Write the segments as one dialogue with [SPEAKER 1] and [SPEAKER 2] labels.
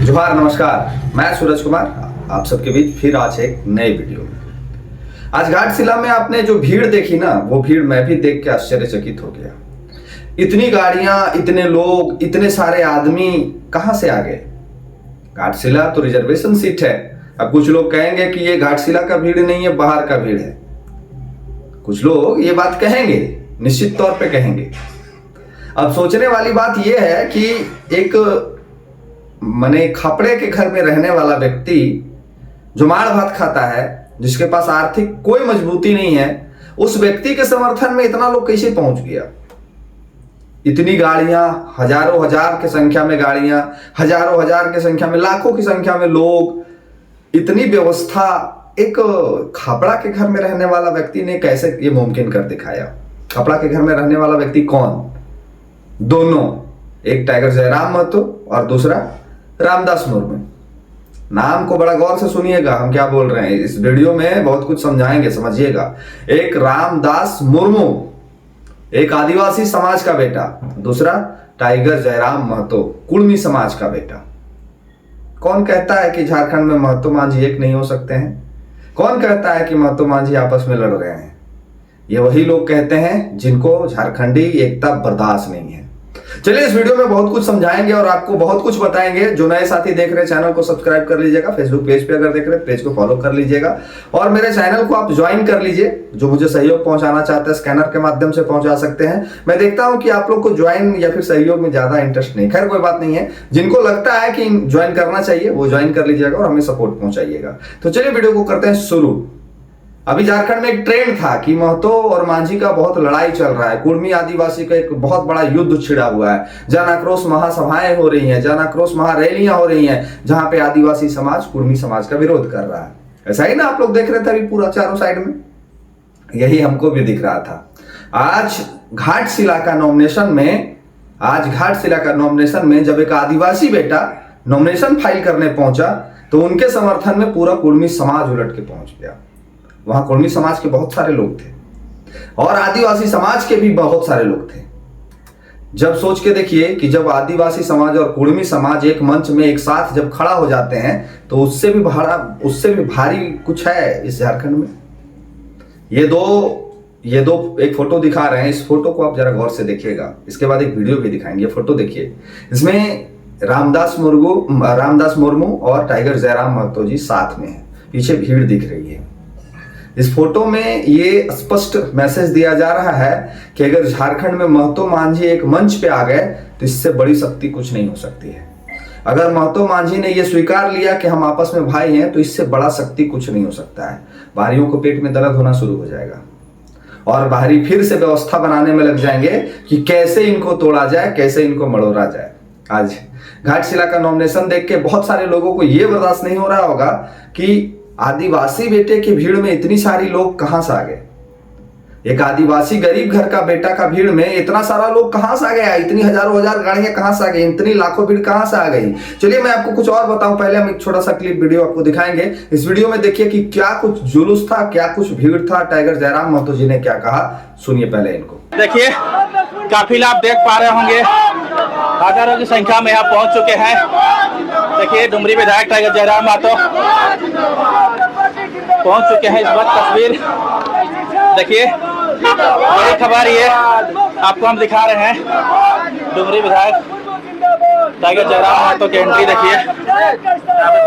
[SPEAKER 1] जोहार, नमस्कार। मैं सूरज कुमार आप सबके बीच फिर आज एक नए वीडियो में। आज घाटशिला में आपने जो भीड़ देखी ना, वो भीड़ मैं भी देख के आश्चर्यचकित हो गया। इतनी गाड़ियां, इतने लोग, इतने सारे आदमी कहां से आ गए? घाटशिला तो रिजर्वेशन सीट है। अब कुछ लोग कहेंगे कि ये घाटशिला का भीड़ नहीं है, बाहर का भीड़ है। कुछ लोग ये बात कहेंगे, निश्चित तौर पे कहेंगे। अब सोचने वाली बात यह है कि एक माने खपड़े के घर में रहने वाला व्यक्ति जो माड़ भात खाता है, जिसके पास आर्थिक कोई मजबूती नहीं है, उस व्यक्ति के समर्थन में इतना लोग कैसे पहुंच गया? इतनी गाड़ियां, हजारों हजार की संख्या में गाड़ियां, हजारों हजार की संख्या में, लाखों की संख्या में लोग, इतनी व्यवस्था एक खपड़ा के घर में रहने वाला व्यक्ति ने कैसे ये मुमकिन कर दिखाया? खपड़ा के घर में रहने वाला व्यक्ति कौन? दोनों, एक टाइगर जयराम महतो और दूसरा रामदास मुर्मू। नाम को बड़ा गौर से सुनिएगा, हम क्या बोल रहे हैं। इस वीडियो में बहुत कुछ समझाएंगे, समझिएगा। एक रामदास मुर्मू, एक आदिवासी समाज का बेटा, दूसरा टाइगर जयराम महतो, कुर्मी समाज का बेटा। कौन कहता है कि झारखंड में महतो मांझी एक नहीं हो सकते हैं? कौन कहता है कि महतो मांझी आपस में लड़ रहे हैं? ये वही लोग कहते हैं जिनको झारखंडी एकता बर्दाश्त नहीं है। चलिए, इस वीडियो में बहुत कुछ समझाएंगे और आपको बहुत कुछ बताएंगे। जो नए साथी देख रहे हैं, चैनल को सब्सक्राइब कर लीजिएगा। फेसबुक पेज पे अगर देख रहे हैं, पेज को फॉलो कर लीजिएगा और मेरे चैनल को आप ज्वाइन कर लीजिए। जो मुझे सहयोग पहुंचाना चाहते हैं, स्कैनर के माध्यम से पहुंचा सकते हैं। मैं देखता हूं कि आप लोग को ज्वाइन या फिर सहयोग में ज्यादा इंटरेस्ट नहीं। खैर, कोई बात नहीं है। जिनको लगता है कि ज्वाइन करना चाहिए, वो ज्वाइन कर लीजिएगा और हमें सपोर्ट पहुंचाइएगा। तो चलिए, वीडियो को करते हैं शुरू। अभी झारखंड में एक ट्रेंड था कि महतो और मांझी का बहुत लड़ाई चल रहा है। कुर्मी आदिवासी का एक बहुत बड़ा युद्ध छिड़ा हुआ है। जन आक्रोश महासभाएं हो रही हैं, जन आक्रोश महारैलियां हो रही हैं, जहां पे आदिवासी समाज कुर्मी समाज का विरोध कर रहा है। ऐसा ही ना आप लोग देख रहे थे अभी पूरा चारों साइड में? यही हमको भी दिख रहा था। आज घाटशिला का नॉमिनेशन में जब एक आदिवासी बेटा नॉमिनेशन फाइल करने पहुंचा, तो उनके समर्थन में पूरा कुर्मी समाज उलट के पहुंच गया। वहां कुर्मी समाज के बहुत सारे लोग थे और आदिवासी समाज के भी बहुत सारे लोग थे। जब सोच के देखिए कि जब आदिवासी समाज और कुर्मी समाज एक मंच में एक साथ जब खड़ा हो जाते हैं, तो उससे भी भारी कुछ है इस झारखंड में। ये दो एक फोटो दिखा रहे हैं। इस फोटो को आप जरा गौर से देखिएगा। इसके बाद एक वीडियो भी दिखाएंगे। ये फोटो देखिए, इसमें रामदास मुर्मू और टाइगर जयराम महतो जी साथ में है। पीछे भीड़ दिख रही है। इस फोटो में ये स्पष्ट मैसेज दिया जा रहा है कि अगर झारखंड में महतो मांझी एक मंच पे आ गए, तो इससे बड़ी शक्ति कुछ नहीं हो सकती है। अगर महतो मांझी ने ये स्वीकार लिया कि हम आपस में भाई हैं, तो इससे बड़ा शक्ति कुछ नहीं हो सकता है। बाहरियों को पेट में दर्द होना शुरू हो जाएगा और बाहरी फिर से व्यवस्था बनाने में लग जाएंगे कि कैसे इनको तोड़ा जाए, कैसे इनको मड़ोड़ा जाए। आज घाटशिला का नॉमिनेशन देख के बहुत सारे लोगों को यह बर्दाश्त नहीं हो रहा होगा कि आदिवासी बेटे की भीड़ में इतनी सारी लोग कहां से आ गए। एक आदिवासी गरीब घर का बेटा का भीड़ में इतना सारा लोग कहां से आ गया? इतनी हजारों हजार गाड़ियां कहां से आ गई? इतनी लाखों भीड़ कहां से आ गई? चलिए, मैं आपको कुछ और बताऊं। पहले हम एक छोटा सा क्लिप वीडियो आपको दिखाएंगे। इस वीडियो में देखिए कि क्या कुछ जुलूस था, क्या कुछ भीड़ था। टाइगर जयराम महतो जी ने क्या कहा, सुनिए पहले इनको।
[SPEAKER 2] देखिए, काफिला आप देख पा रहे होंगे, हजारों की संख्या में यहाँ पहुंच चुके हैं। देखिए, डुमरी विधायक टाइगर जयराम महतो पहुंच चुके हैं। इस वक्त तस्वीर देखिए, बड़ी खबर ये आपको हम दिखा रहे हैं। डुमरी विधायक टाइगर जयराम महतो की एंट्री देखिए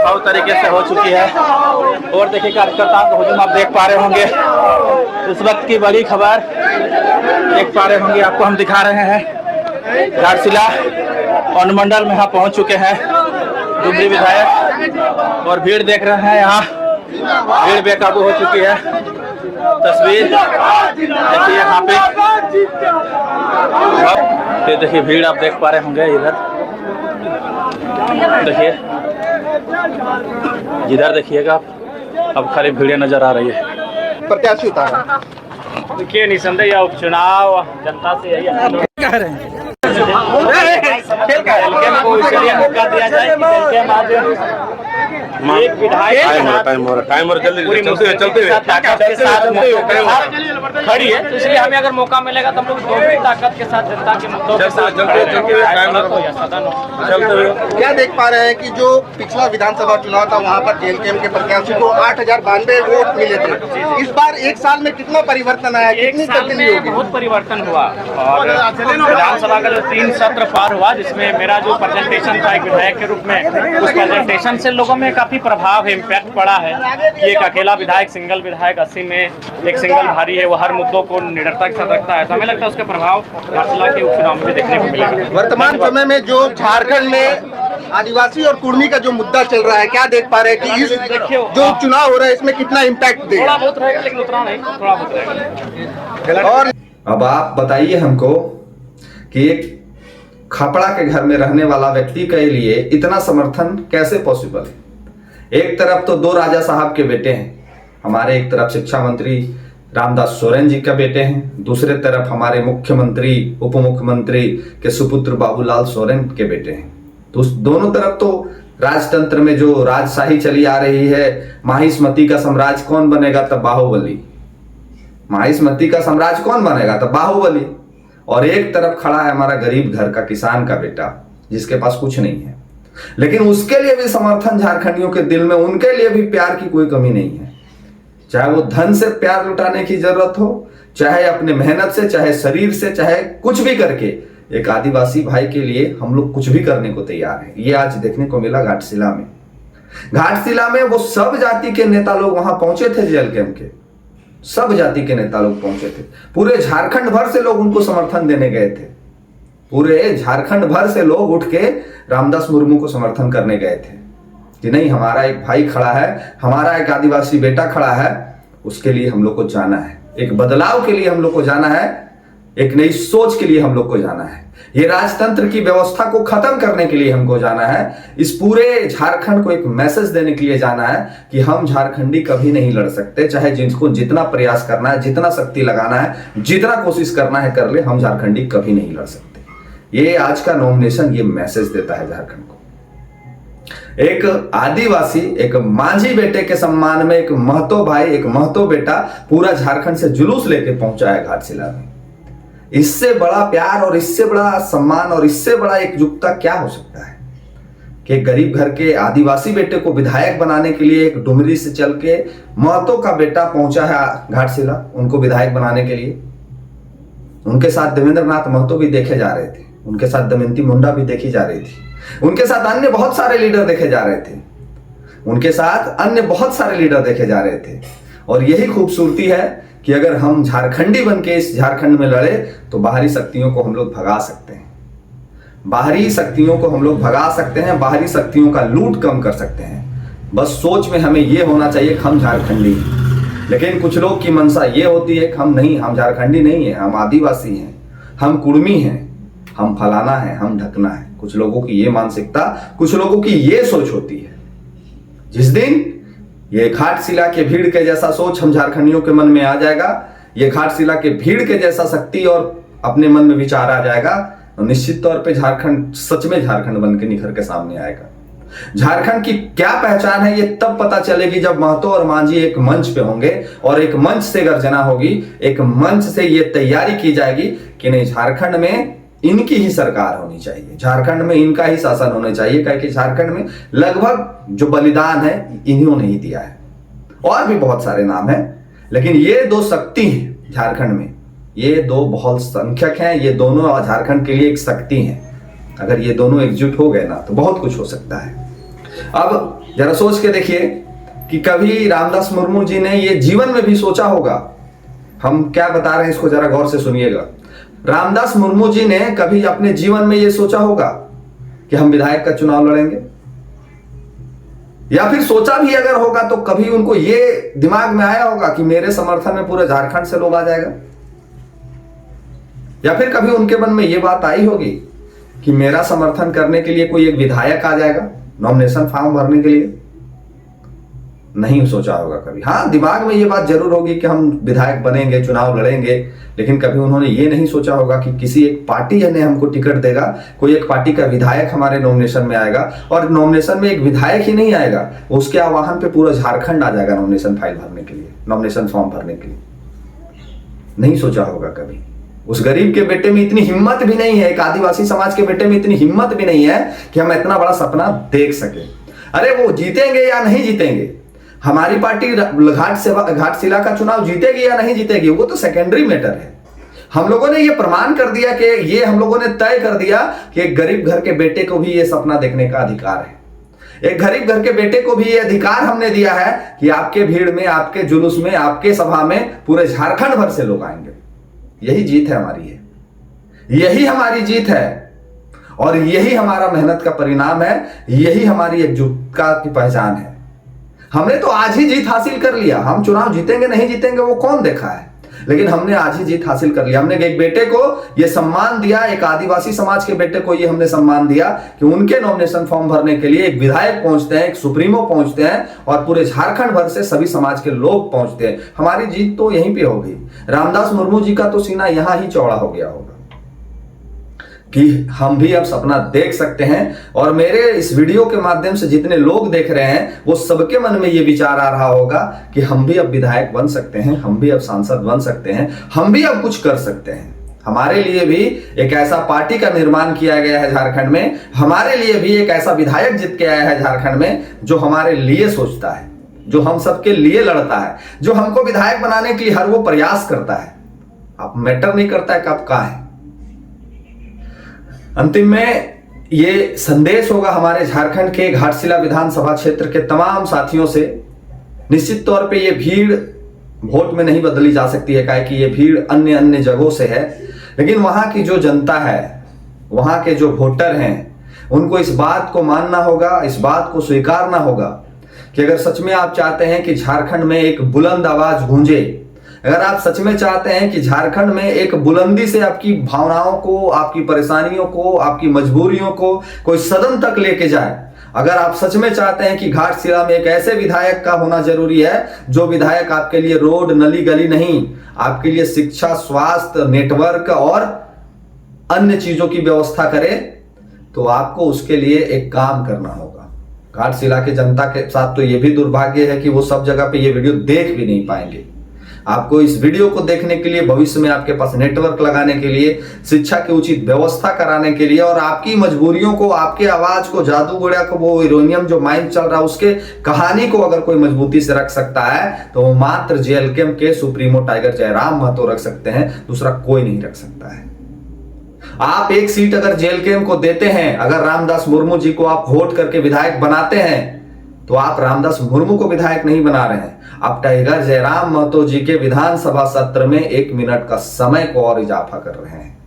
[SPEAKER 2] बहुत तरीके से हो चुकी है। और देखिए, कार्यकर्ताओं का हुजूम आप देख पा रहे होंगे। इस वक्त की बड़ी खबर देख पा रहे होंगे, आपको हम दिखा रहे हैं। घाटशिला अनुमंडल में यहाँ पहुंच चुके हैं डुमरी विधायक और भीड़ देख रहे हैं। यहाँ भीड़ बेकाबू हो चुकी है। तस्वीर देखिए यहाँ पे, ये देखिए भीड़ आप देख पा रहे होंगे। इधर देखिए, जिधर देखिएगा अब खाली भीड़ नजर आ रही है।
[SPEAKER 3] प्रत्याशी उतारा
[SPEAKER 2] देखिए, निसंदेह यह उपचुनाव जनता से यही कह रहे हैं। खेल का मौका दिया जाए कि खेल के माध्यम एक विधायक
[SPEAKER 3] टाइम हो रहा जल्दी
[SPEAKER 2] पूरी
[SPEAKER 3] चलते हुए
[SPEAKER 2] ताकत के साथ खड़ी है, तो इसलिए हमें अगर मौका मिलेगा तो हम लोग दोनों ताकत के साथ जनता के मुद्दों के साथ
[SPEAKER 3] चलते हुए
[SPEAKER 4] क्या देख पा रहे हैं कि जो पिछला विधानसभा चुनाव था वहां पर जेएलकेएम के प्रत्याशी को 8,092 वोट मिले थे। इस बार एक साल में कितना परिवर्तन आया, कितनी तब्दीली होगी?
[SPEAKER 2] बहुत परिवर्तन हुआ और विधानसभा का जो 3 सत्र पार हुआ जिसमें मेरा जो प्रेजेंटेशन था एक विधायक के रूप में, उस प्रेजेंटेशन से लोगों में काफी प्रभाव है, इम्पैक्ट पड़ा है कि एक अकेला विधायक, सिंगल विधायक 80 में एक सिंगल भारी है, वो हर मुद्दों को निडरता के साथ रखता है, तो हमें लगता है उसका प्रभाव घाटशिला के उपचुनाव में भी देखने को मिलेगा।
[SPEAKER 4] वर्तमान समय में जो झारखंड में आदिवासी और कुर्मी का जो मुद्दा चल रहा है, क्या देख पा रहे हैं कि इस जो चुनाव हो रहा है इसमें कितना इम्पैक्ट देगा?
[SPEAKER 2] थोड़ा बहुत रहेगा लेकिन उतना नहीं, थोड़ा बहुत रहेगा।
[SPEAKER 4] और
[SPEAKER 1] अब आप बताइए हमको कि एक खपड़ा के घर में रहने वाला व्यक्ति के लिए इतना समर्थन कैसे पॉसिबल है? एक तरफ तो 2 राजा साहब के बेटे हैं हमारे, एक तरफ शिक्षा मंत्री रामदास सोरेन जी का बेटे हैं, दूसरे तरफ हमारे मुख्यमंत्री उप मुख्यमंत्री के सुपुत्र बाबूलाल सोरेन के बेटे हैं। तो दोनों तरफ तो राजतंत्र में जो राजशाही चली आ रही है, माहिष्मती का साम्राज्य कौन बनेगा तब बाहुबली, माहिष्मती का साम्राज्य कौन बनेगा तब बाहुबली। और एक तरफ खड़ा है हमारा गरीब घर का किसान का बेटा जिसके पास कुछ नहीं है, लेकिन उसके लिए भी समर्थन झारखंडियों के दिल में, उनके लिए भी प्यार की कोई कमी नहीं है। चाहे वो धन से प्यार लुटाने की जरूरत हो, चाहे अपने मेहनत से, चाहे शरीर से, चाहे कुछ भी करके एक आदिवासी भाई के लिए हम लोग कुछ भी करने को तैयार हैं। ये आज देखने को मिला घाटशिला में। घाटशिला में वो सब जाति के नेता लोग वहां पहुंचे थे, जेएलकेएम के सब जाति के नेता लोग पहुंचे थे। पूरे झारखंड भर से लोग उनको समर्थन देने गए थे, पूरे झारखंड भर से लोग उठ के रामदास मुर्मू को समर्थन करने गए थे कि नहीं, हमारा एक भाई खड़ा है, हमारा एक आदिवासी बेटा खड़ा है, उसके लिए हम लोग को जाना है, एक बदलाव के लिए हम लोग को जाना है, एक नई सोच के लिए हम लोग को जाना है, ये राजतंत्र की व्यवस्था को खत्म करने के लिए हमको जाना है, इस पूरे झारखंड को एक मैसेज देने के लिए जाना है कि हम झारखंडी कभी नहीं लड़ सकते, चाहे जिनको जितना प्रयास करना है, जितना शक्ति लगाना है, जितना कोशिश करना है कर ले, हम झारखंडी कभी नहीं लड़ सकते। ये आज का नॉमिनेशन ये मैसेज देता है झारखंड को। एक आदिवासी, एक मांझी बेटे के सम्मान में एक महतो भाई, एक महतो बेटा पूरा झारखंड से जुलूस लेके पहुंचा है घाटशिला में। इससे बड़ा प्यार और इससे बड़ा सम्मान और इससे बड़ा एकजुटता क्या हो सकता है कि गरीब घर के आदिवासी बेटे को विधायक बनाने के लिए एक डुमरी से चल के महतो का बेटा पहुंचा है घाटशिला उनको विधायक बनाने के लिए। उनके साथ देवेंद्र नाथ महतो भी देखे जा रहे थे, उनके साथ दमयंती मुंडा भी देखी जा रही थी, उनके साथ अन्य बहुत सारे लीडर देखे जा रहे थे, उनके साथ अन्य बहुत सारे लीडर देखे जा रहे थे। और यही खूबसूरती है कि अगर हम झारखंडी बन के इस झारखंड में लड़े तो बाहरी शक्तियों को हम लोग भगा सकते हैं, बाहरी शक्तियों को हम लोग भगा सकते हैं, बाहरी शक्तियों का लूट कम कर सकते हैं। बस सोच में हमें ये होना चाहिए कि हम झारखंडी हैं। लेकिन कुछ लोग की मंशा ये होती है कि हम नहीं, हम झारखंडी नहीं है, हम आदिवासी हैं, हम कुर्मी हैं, हम फलाना है, हम ढकना है। कुछ लोगों की ये मानसिकता, कुछ लोगों की ये सोच होती है। जिस दिन ये घाटशिला के भीड़ के जैसा सोच हम झारखंडियों के मन में आ जाएगा, ये घाटशिला के भीड़ के जैसा शक्ति और अपने मन में विचार आ जाएगा, तो निश्चित तौर पे झारखंड सच में झारखंड बन के निखर के सामने आएगा। झारखंड की क्या पहचान है ये तब पता चलेगी जब महतो और मांझी एक मंच पे होंगे और एक मंच से गर्जना होगी, एक मंच से ये तैयारी की जाएगी कि नहीं, झारखंड में इनकी ही सरकार होनी चाहिए, झारखंड में इनका ही शासन होना चाहिए, क्योंकि झारखंड में लगभग जो बलिदान है इन्होंने ही दिया है। और भी बहुत सारे नाम हैं, लेकिन ये 2 शक्ति हैं झारखंड में, ये 2 बहुत संख्यक हैं, ये दोनों झारखंड के लिए एक शक्ति हैं। अगर ये दोनों एकजुट हो गए ना तो बहुत कुछ हो सकता है। अब जरा सोच के देखिए कि कभी रामदास मुर्मू जी ने ये जीवन में भी सोचा होगा, हम क्या बता रहे हैं इसको जरा गौर से सुनिएगा। रामदास मुर्मू जी ने कभी अपने जीवन में ये सोचा होगा कि हम विधायक का चुनाव लड़ेंगे, या फिर सोचा भी अगर होगा तो कभी उनको ये दिमाग में आया होगा कि मेरे समर्थन में पूरे झारखंड से लोग आ जाएगा, या फिर कभी उनके मन में ये बात आई होगी कि मेरा समर्थन करने के लिए कोई एक विधायक आ जाएगा नॉमिनेशन फॉर्म भरने के लिए। नहीं सोचा होगा कभी। हाँ, दिमाग में ये बात जरूर होगी कि हम विधायक बनेंगे, चुनाव लड़ेंगे, लेकिन कभी उन्होंने ये नहीं सोचा होगा कि किसी एक पार्टी ने हमको टिकट देगा, कोई एक पार्टी का विधायक हमारे नॉमिनेशन में आएगा, और नॉमिनेशन में एक विधायक ही नहीं आएगा, उसके आह्वान पे पूरा झारखंड आ जाएगा नॉमिनेशन फाइल भरने के लिए, नॉमिनेशन फॉर्म भरने के लिए। नहीं सोचा होगा कभी। उस गरीब के बेटे में इतनी हिम्मत भी नहीं है, एक आदिवासी समाज के बेटे में इतनी हिम्मत भी नहीं है कि हम इतना बड़ा सपना देख सके। अरे वो जीतेंगे या नहीं जीतेंगे, हमारी पार्टी घाटशिला का चुनाव जीतेगी या नहीं जीतेगी, वो तो सेकेंडरी मैटर है। हम लोगों ने ये प्रमाण कर दिया कि ये हम लोगों ने तय कर दिया कि एक गरीब घर के बेटे को भी ये सपना देखने का अधिकार है। एक गरीब घर के बेटे को भी ये अधिकार हमने दिया है कि आपके भीड़ में, आपके जुलूस में, आपके सभा में पूरे झारखंड भर से लोग आएंगे। यही जीत है हमारी, है यही हमारी जीत है, और यही हमारा मेहनत का परिणाम है, यही हमारी एकजुटता की पहचान है। हमने तो आज ही जीत हासिल कर लिया। हम चुनाव जीतेंगे नहीं जीतेंगे वो कौन देखा है, लेकिन हमने आज ही जीत हासिल कर लिया। हमने एक बेटे को ये सम्मान दिया, एक आदिवासी समाज के बेटे को ये हमने सम्मान दिया कि उनके नॉमिनेशन फॉर्म भरने के लिए एक विधायक पहुंचते हैं, एक सुप्रीमो पहुंचते हैं, और पूरे झारखंड भर से सभी समाज के लोग पहुंचते हैं। हमारी जीत तो यहीं पे हो गई। रामदास मुर्मू जी का तो सीना यहां ही चौड़ा हो गया होगा कि हम भी अब सपना देख सकते हैं। और मेरे इस वीडियो के माध्यम से जितने लोग देख रहे हैं, वो सबके मन में ये विचार आ रहा होगा कि हम भी अब विधायक बन सकते हैं, हम भी अब सांसद बन सकते हैं, हम भी अब कुछ कर सकते हैं। हमारे लिए भी एक ऐसा पार्टी का निर्माण किया गया है झारखंड में, हमारे लिए भी एक ऐसा विधायक जीत के आया है झारखंड में जो हमारे लिए सोचता है, जो हम सबके लिए लड़ता है, जो हमको विधायक बनाने के लिए हर वो प्रयास करता है। अब मैटर नहीं करता है कब कहाँ है। अंतिम में ये संदेश होगा हमारे झारखंड के घाटशिला विधानसभा क्षेत्र के तमाम साथियों से। निश्चित तौर पे ये भीड़ वोट में नहीं बदली जा सकती है, काहे कि ये भीड़ अन्य अन्य जगहों से है, लेकिन वहां की जो जनता है, वहां के जो वोटर हैं, उनको इस बात को मानना होगा, इस बात को स्वीकारना होगा कि अगर सच में आप चाहते हैं कि झारखंड में एक बुलंद आवाज गूंजे, अगर आप सच में चाहते हैं कि झारखंड में एक बुलंदी से आपकी भावनाओं को, आपकी परेशानियों को, आपकी मजबूरियों को कोई सदन तक लेके जाए, अगर आप सच में चाहते हैं कि घाटशिला में एक ऐसे विधायक का होना जरूरी है जो विधायक आपके लिए रोड, नली गली नहीं, आपके लिए शिक्षा, स्वास्थ्य, नेटवर्क और अन्य चीजों की व्यवस्था करे, तो आपको उसके लिए एक काम करना होगा। घाटशिला की जनता के साथ तो यह भी दुर्भाग्य है कि वो सब जगह पे ये वीडियो देख भी नहीं पाएंगे। आपको इस वीडियो को देखने के लिए, भविष्य में आपके पास नेटवर्क लगाने के लिए, शिक्षा की उचित व्यवस्था कराने के लिए, और आपकी मजबूरियों को, आपके आवाज को, जादू गोड़ा को, वो यूरेनियम जो माइंड चल रहा है उसके कहानी को अगर कोई मजबूती से रख सकता है तो वो मात्र जेएलकेएम के सुप्रीमो टाइगर जयराम महतो रख सकते हैं, दूसरा कोई नहीं रख सकता है। आप एक सीट अगर जेएलकेएम को देते हैं, अगर रामदास मुर्मू जी को आप वोट करके विधायक बनाते हैं, तो आप रामदास मुर्मू को विधायक नहीं बना रहे हैं, आप टाइगर जयराम महतो जी के विधानसभा सत्र में 1 मिनट का समय को और इजाफा कर रहे हैं,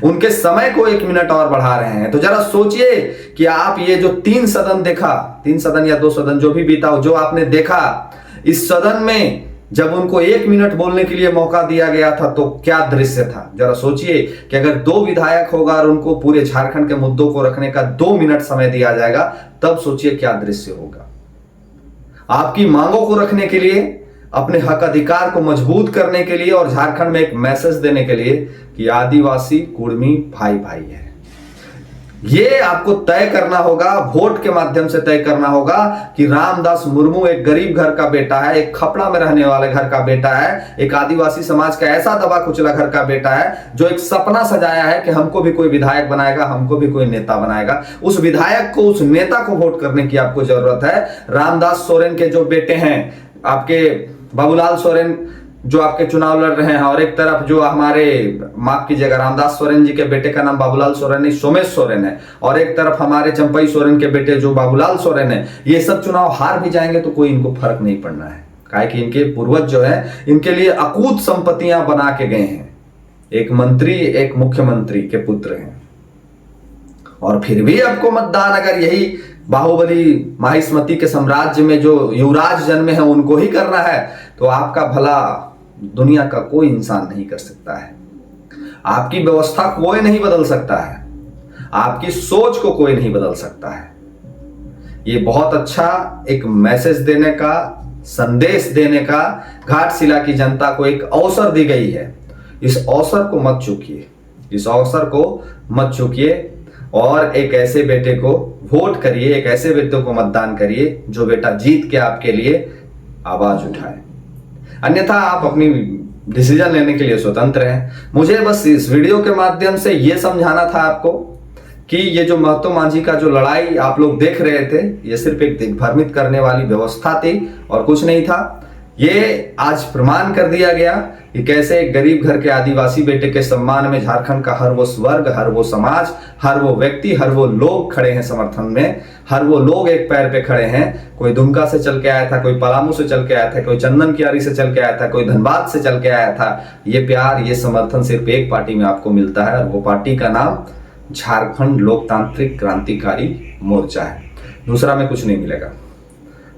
[SPEAKER 1] उनके समय को 1 मिनट और बढ़ा रहे हैं। तो जरा सोचिए कि आप ये जो 3 सदन देखा, 3 सदन या 2 सदन जो भी बीता हो, जो आपने देखा, इस सदन में जब उनको 1 मिनट बोलने के लिए मौका दिया गया था तो क्या दृश्य था। जरा सोचिए कि अगर 2 विधायक होगा और उनको पूरे झारखंड के मुद्दों को रखने का 2 मिनट समय दिया जाएगा, तब सोचिए क्या दृश्य होगा। आपकी मांगों को रखने के लिए, अपने हक अधिकार को मजबूत करने के लिए, और झारखंड में एक मैसेज देने के लिए कि आदिवासी कुर्मी भाई भाई है। ये आपको तय करना होगा, वोट के माध्यम से तय करना होगा कि रामदास मुर्मू एक गरीब घर का बेटा है, एक खपड़ा में रहने वाले घर का बेटा है, एक आदिवासी समाज का ऐसा दबा कुचला घर का बेटा है जो एक सपना सजाया है कि हमको भी कोई विधायक बनाएगा, हमको भी कोई नेता बनाएगा। उस विधायक को, उस नेता को वोट करने की आपको जरूरत है। रामदास सोरेन के जो बेटे हैं, आपके बाबूलाल सोरेन जो आपके चुनाव लड़ रहे हैं, और एक तरफ जो हमारे, माफ कीजिएगा, रामदास सोरेन जी के बेटे का नाम बाबूलाल सोरेन नहीं, सोमेश सोरेन है, और एक तरफ हमारे चंपई सोरेन के बेटे जो बाबूलाल सोरेन है, ये सब चुनाव हार भी जाएंगे तो कोई इनको फर्क नहीं पड़ना है, काहे कि इनके पूर्वज जो है इनके लिए अकूत संपत्तियां बना के गए हैं। एक मंत्री, एक मुख्यमंत्री के पुत्र हैं, और फिर भी आपको मतदान अगर यही बाहुबली माहिष्मती के साम्राज्य में जो युवराज जन्मे हैं उनको ही करना है, तो आपका भला दुनिया का कोई इंसान नहीं कर सकता है। आपकी व्यवस्था कोई नहीं बदल सकता है, आपकी सोच को कोई नहीं बदल सकता है। ये बहुत अच्छा एक मैसेज देने का, संदेश देने का घाटशिला की जनता को एक अवसर दी गई है। इस अवसर को मत चूकिए, इस अवसर को मत चूकिए और एक ऐसे बेटे को वोट करिए, एक ऐसे बेटे को मतदान करिए जो बेटा जीत के आपके लिए आवाज उठाए। अन्यथा आप अपनी डिसीजन लेने के लिए स्वतंत्र हैं। मुझे बस इस वीडियो के माध्यम से यह समझाना था आपको कि ये जो महतो मांझी का जो लड़ाई आप लोग देख रहे थे, ये सिर्फ एक दिग्भ्रमित करने वाली व्यवस्था थी और कुछ नहीं था। ये आज प्रमाण कर दिया गया कि कैसे एक गरीब घर के आदिवासी बेटे के सम्मान में झारखंड का हर वो वर्ग, हर वो समाज, हर वो व्यक्ति, हर वो लोग खड़े हैं समर्थन में। हर वो लोग एक पैर पे खड़े हैं। कोई दुमका से चल के आया था, कोई पलामू से चल के आया था, कोई चंदन कियारी से चल के आया था, कोई धनबाद से चल के आया था। ये प्यार, ये समर्थन सिर्फ एक पार्टी में आपको मिलता है और वो पार्टी का नाम झारखंड लोकतांत्रिक क्रांतिकारी मोर्चा है। दूसरा में कुछ नहीं मिलेगा।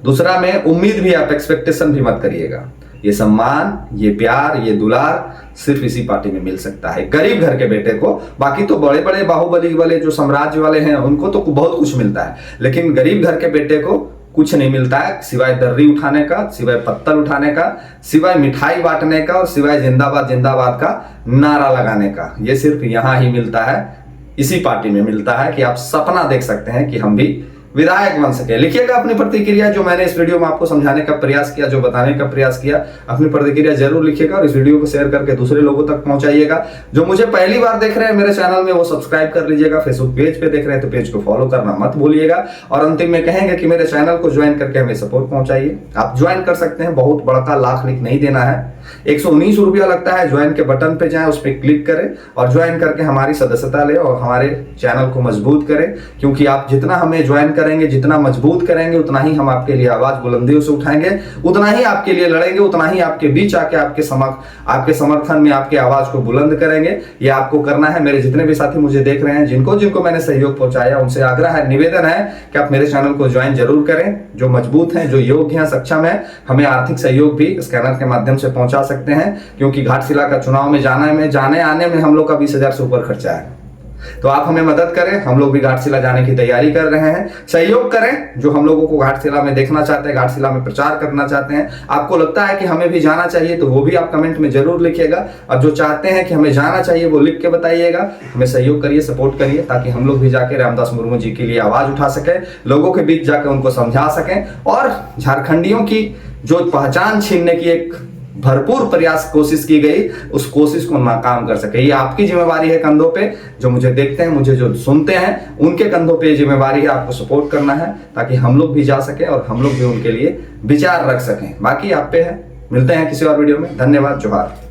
[SPEAKER 1] दूसरा में उम्मीद भी, आप एक्सपेक्टेशन भी मत करिएगा। ये सम्मान, ये प्यार, ये दुलार सिर्फ इसी पार्टी में मिल सकता है, गरीब घर के बेटे को। बाकी तो बड़े बड़े बाहुबली वाले जो साम्राज्य वाले हैं उनको तो बहुत कुछ मिलता है, लेकिन गरीब घर के बेटे को कुछ नहीं मिलता है सिवाय दर्री उठाने का, सिवाय पत्तल उठाने का, सिवाय मिठाई बांटने का और सिवाय जिंदाबाद जिंदाबाद का नारा लगाने का। ये सिर्फ यहां ही मिलता है, इसी पार्टी में मिलता है कि आप सपना देख सकते हैं कि हम भी विधायक बन सके। लिखिएगा अपनी प्रतिक्रिया, जो मैंने इस वीडियो में आपको समझाने का प्रयास किया, जो बताने का प्रयास किया, अपनी प्रतिक्रिया जरूर लिखिएगा और इस वीडियो को शेयर करके दूसरे लोगों तक पहुंचाइएगा। जो मुझे पहली बार देख रहे हैं मेरे चैनल में, वो सब्सक्राइब कर लीजिएगा। फेसबुक पेज पे देख रहे हैं तो पेज को फॉलो करना मत भूलिएगा। और अंतिम में कहेंगे कि मेरे चैनल को ज्वाइन करके हमें सपोर्ट पहुंचाइए। आप ज्वाइन कर सकते हैं, बहुत बड़का लाख लिख नहीं देना है, 119 रुपया लगता है। ज्वाइन के बटन पे जाएं, उस पर क्लिक करें और ज्वाइन करके हमारी सदस्यता ले और हमारे चैनल को मजबूत करें। क्योंकि आप जितना हमें ज्वाइन करेंगे, जितना मजबूत करेंगे, उतना ही हम आपके लिए आवाज बुलंदियों से उठाएंगे, उतना ही आपके लिए लड़ेंगे, उतना ही आपके बीच आके आपके समर्थन में आपके आवाज को बुलंद करेंगे। ये आपको करना है। मेरे जितने भी साथी मुझे देख रहे हैं, जिनको जिनको मैंने सहयोग पहुंचाया, उनसे आग्रह है, निवेदन है कि आप मेरे चैनल को ज्वाइन जरूर करें। जो मजबूत हैं, जो योग्य हैं, सक्षम है, हमें आर्थिक सहयोग भी स्कैनर के माध्यम से पहुंचा सकते हैं। क्योंकि घाटशिला का चुनाव में जाने आने में हम लोग का 20,000 से ऊपर खर्चा है। तो आप हमें मदद करें, हम लोग भी घाटशिला जाने की तैयारी कर रहे हैं। सहयोग करें, जो हम लोगों को घाटशिला में देखना चाहते हैं, घाटशिला में प्रचार करना चाहते हैं। आपको लगता है कि हमें भी जाना चाहिए तो वो भी आप कमेंट में जरूर लिखिएगा। और जो चाहते हैं कि हमें जाना चाहिए वो लिख के बताइएगा। हमें सहयोग करिए, सपोर्ट करिए, ताकि हम लोग भी जाके रामदास मुर्मू जी के लिए आवाज उठा सके, लोगों के बीच जाकर उनको समझा सकें और झारखंडियों की जो पहचान छीनने की एक भरपूर प्रयास कोशिश की गई, उस कोशिश को नाकाम कर सके। ये आपकी जिम्मेवारी है कंधों पे। जो मुझे देखते हैं, मुझे जो सुनते हैं, उनके कंधों पे जिम्मेवारी है आपको सपोर्ट करना है, ताकि हम लोग भी जा सके और हम लोग भी उनके लिए विचार रख सकें। बाकी आप पे है। मिलते हैं किसी और वीडियो में। धन्यवाद। जोहार।